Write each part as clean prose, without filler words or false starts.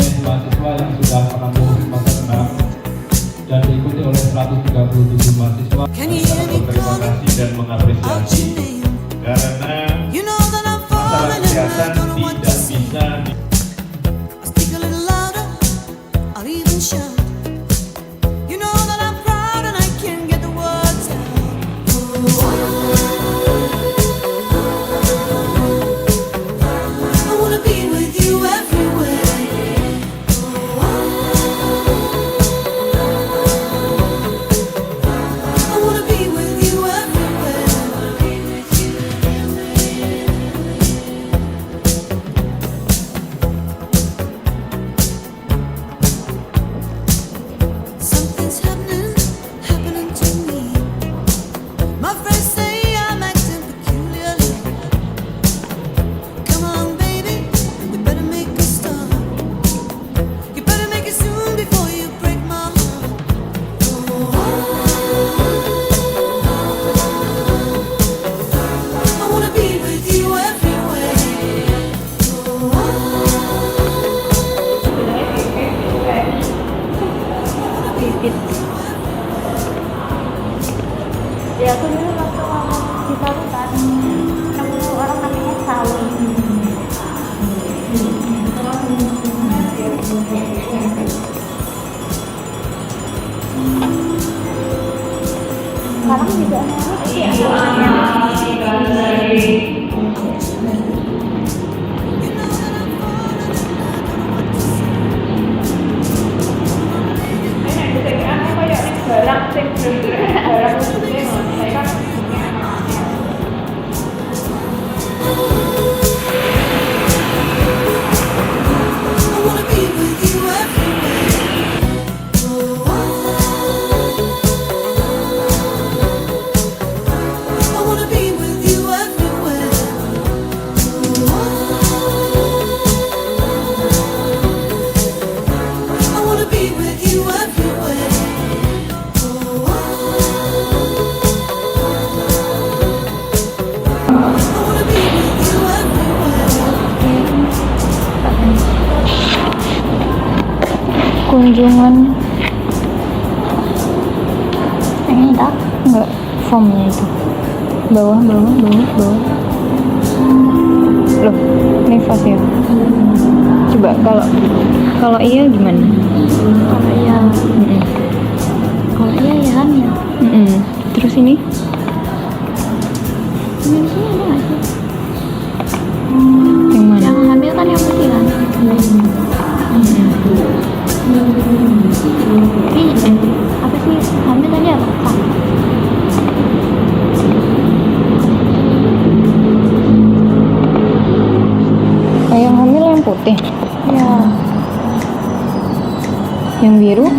oleh mahasiswa yang sudah menempuh masa 6 dan diikuti oleh 137 mahasiswa. Sangat berterima kasih dan mengapresiasi karena masalah kesehatan tidak bisa ya aku dulu waktu ngomong di Sarutan nemu orang namanya Sawi. Sekarang juga kunjungan ini tak enggak formnya itu bawah loh ini fast ya. Coba kalau iya gimana? Kalau iya ya kan ya. Terus ini sini ada nggak sih? Yang mana? Yang hamil kan yang putih kan? Ini apa sih hamil tadi apa? Yang hamil yang putih? Ya. Yang biru?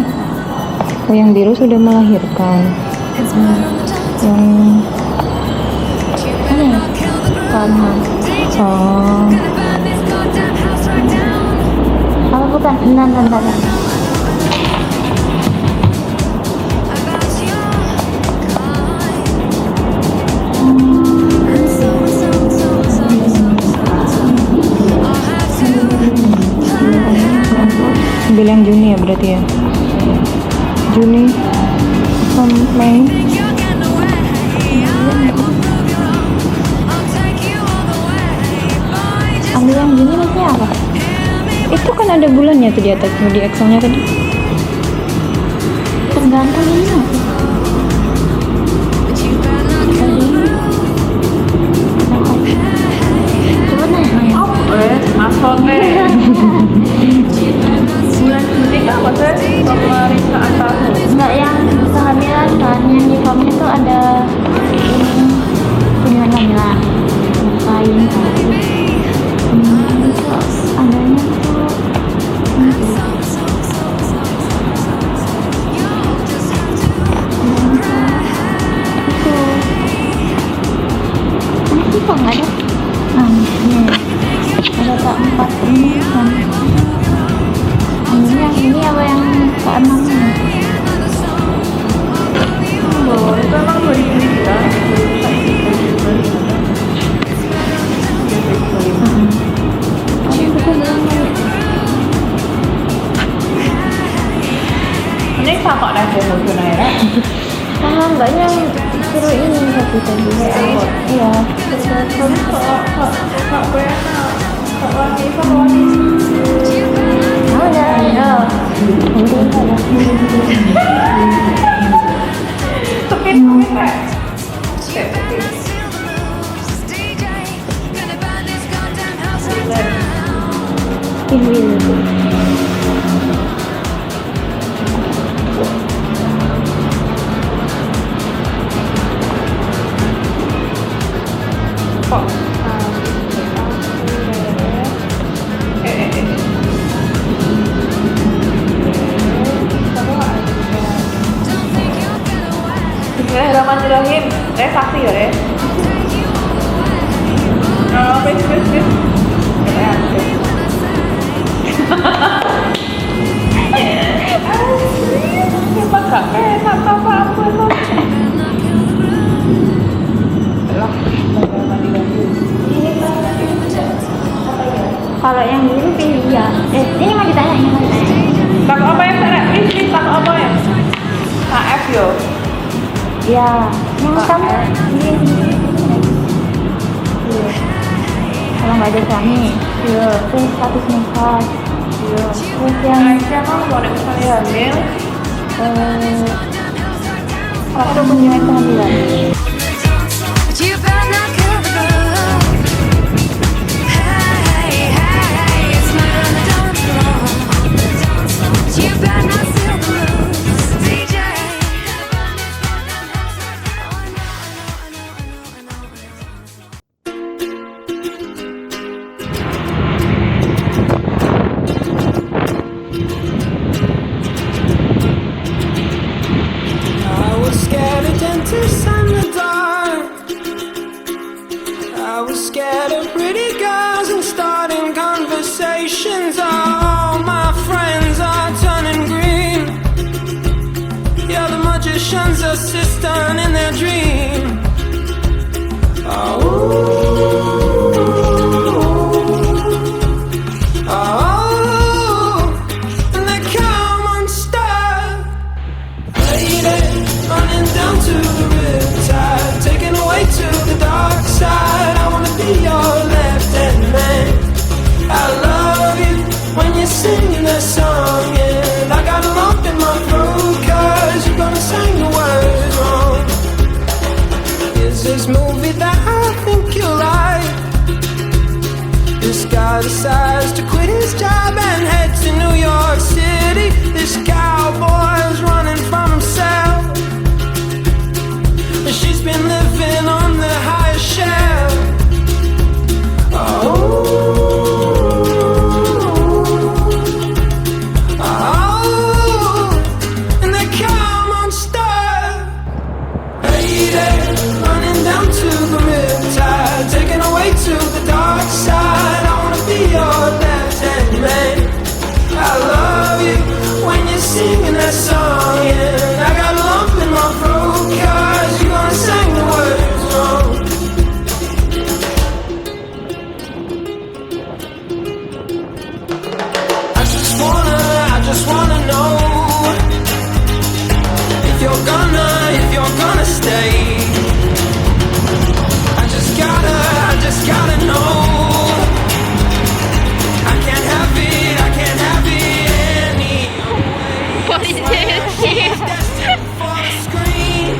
Oh, yang biru sudah melahirkan. Yang Ini karena oh, apa bukan? Entar. bilang Juni ya berarti ya. Juni Mei. Ambil yang gini maksudnya apa? Itu kan ada bulannya tuh di atas di Excelnya tadi. Tergantung ini nggak sih? Coba nanya. Maksudnya bulan Juni kan maksudnya pemeriksaan tahun. Enggak, yang kehamilan kan yang di formnya tuh ada ini kunjungan kehamilan ngapain terus adanya tuh itu kok nggak ada? Ini ada keempat ini kan. Yang ini apa yang keenam ini? Itu emang 2000 kita. Itu kan belum Risa kok naik mobil naik. Sama mbaknya suruh ini tadi. Iya. Kok gue kok wangi kok wangi. Oh, udah. Mungkin ada. Tapi kayak Pinwheel. kok Bismillahirrahmanirrahim. Saksi ya, Re. Please. Emang gak enak apa-apa loh. Kalau yang ini pilih ya. Ini mau ditanya. Tahu apa ya, Sarah? Please, tahu apa ya? KF yo. Ya, yang kamu ini. Kalau nggak ada suami, terus status nikah, terus yang Siapa mau nek misalnya hamil? waktu kunjungan pengadilan. You better not kill the groove. Hey, it's not on the dance floor. You better not steal the moves, DJ. I was scared of dentists in the dark. I was scared of pretty girls and starting conversations. All my friends are turning green. Yeah, the magician's assistant in their dream. And they come unstuck. Running down to the riptide, taken away to the dark side. I wanna be your left-hand man. I love you when you're singing that song, and I got a lump in my throat 'cause you're gonna sing the words wrong. Is this movie that I think you like? This guy decides to quit his job and head to New York City. This cowboy's running from himself. She's been living on the highest shelf. And they come unstuck. Running down to the riptide, taken away to the dark side. I wanna be your left-hand man. I love you when you're singing that song, and I got a lump in my throat 'cause you're gonna sing the words wrong. I just wanna know if you're gonna stay. I just gotta know. I can't have it any destined for the screen.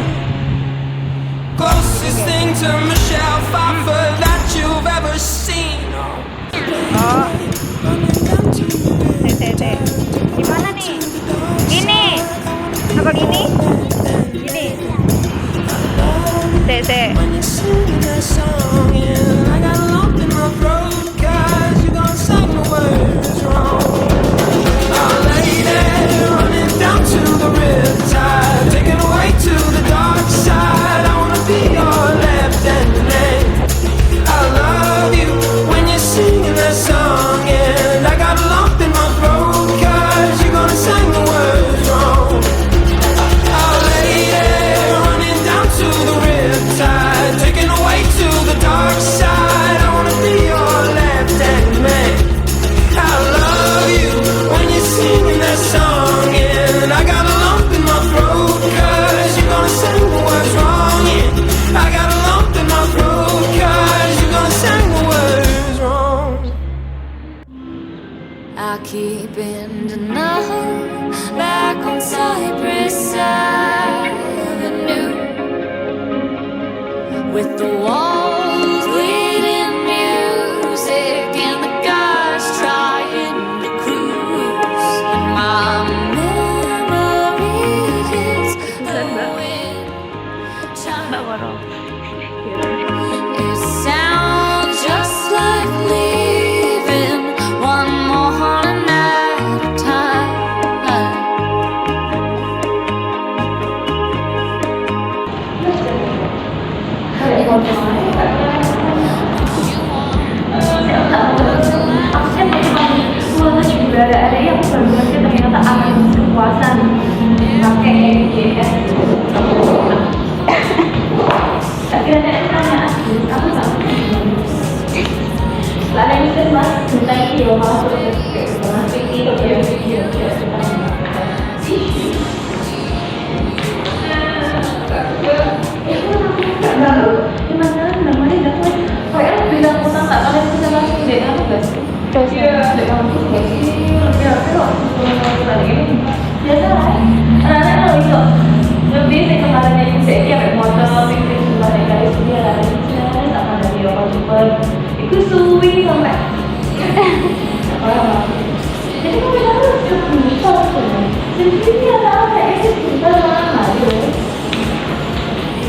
Closest thing to Michelle Pfeiffer that you've ever seen. Gimana nih? Gini. Apa gini? Gini. Tete. When you're singing that song, and I got a lump in my throat 'cause you're gonna sing the words wrong. Oh, lady, running down to the riptide, taken away to the dark side. I wanna be your left-hand man. I love you when you're singing that song, and I got a lump in my throat 'cause you're gonna sing the words wrong. I sleeping tonight back on Cypress Avenue with the walls bleeding music and the guys trying to cruise. And my memory is the wind. It sounds just like leaving one morning at a time. Ada yang berbeda ternyata akan kepuasan pakai GS. Akhirnya tanya aku nggak lalu ini kan mas tentang video masuk ke nanti video gimana namanya dapat kayak bilang utang tak kalian bisa langsung deh kamu gak sih? Iya, deh kamu tuh gak sih? Tapi waktu tadi ini biasa lah. Anak-anak kalau itu lebih sih kemarinnya itu saya kayak motor, pikir kemarin kali ini ada tak ada di lokal super. Itu suwi sampai. Jadi kalau kita harus bisa tuh. Jadi ada apa itu kita mana aja.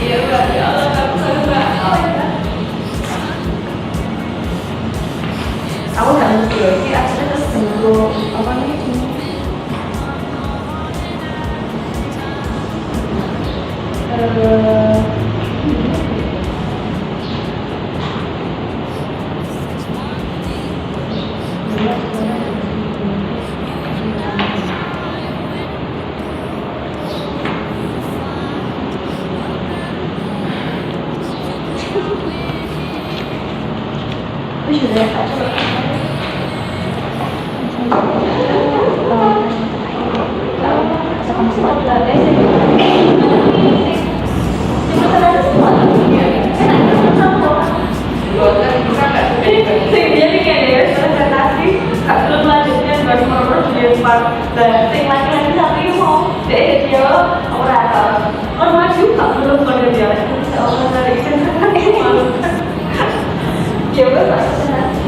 Iya, berarti Allah tak pernah. Aku nggak ngerti lagi, akhirnya terus dulu apa nih? Jadi kayak presentasi belum lanjutnya baru mau di depan dan laki-laki satu ini mau dia operator orang maju tak belum pada dia orang dari presentasi malu ya udah presentasi.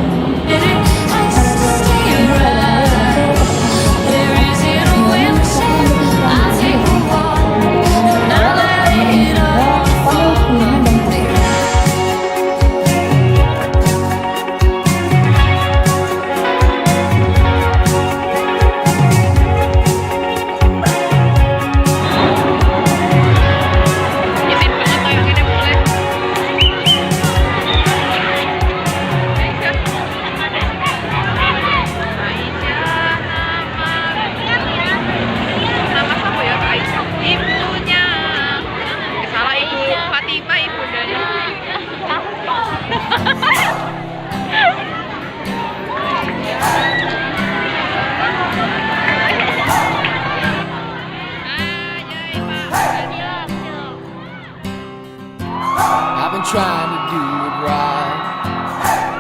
I've been trying to do it right.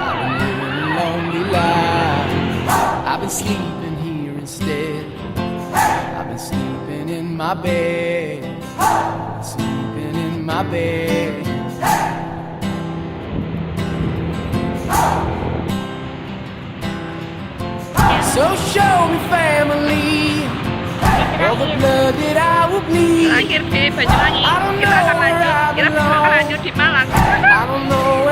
I've been living a lonely life. I've been sleeping here instead. I've been sleeping in my bed. Sleeping in my bed. So show me family, all the blood that I will bleed. Terakhir di Banyuwangi, kita akan lanjut di Malang. I don't know